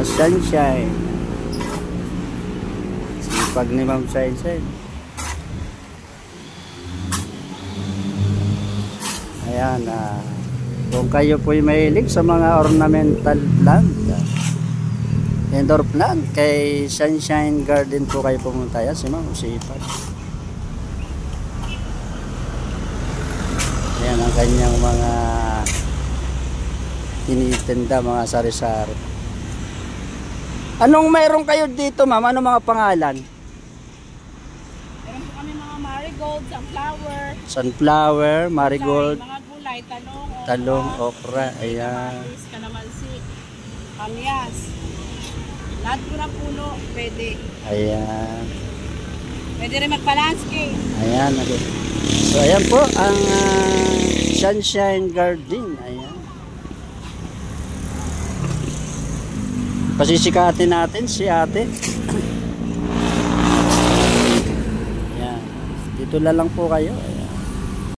Sunshine. Sipag ni Ma'am Sunshine. Ayan, kung kayo po'y mahilig sa mga ornamental plant, indoor plant, kay Sunshine Garden po kayo pumunta. Yan si Ma'am, sipag. Ayan ang kanyang mga tinitinda, mga sari-sari. Anong mayroon kayo dito, Ma'am? Anong mga pangalan? Meron po kami mga marigold, sunflower, marigold, mga gulay, talong, okra, ayan. Kalamansi, kamyas. Lahat po na puno, pwede. Ayan. Pwede rin magpa-landscape. Ayan. So, ayan po ang Sunshine Garden. Ayan. Pasisikatin natin si ate. Ayan. Dito lang po kayo.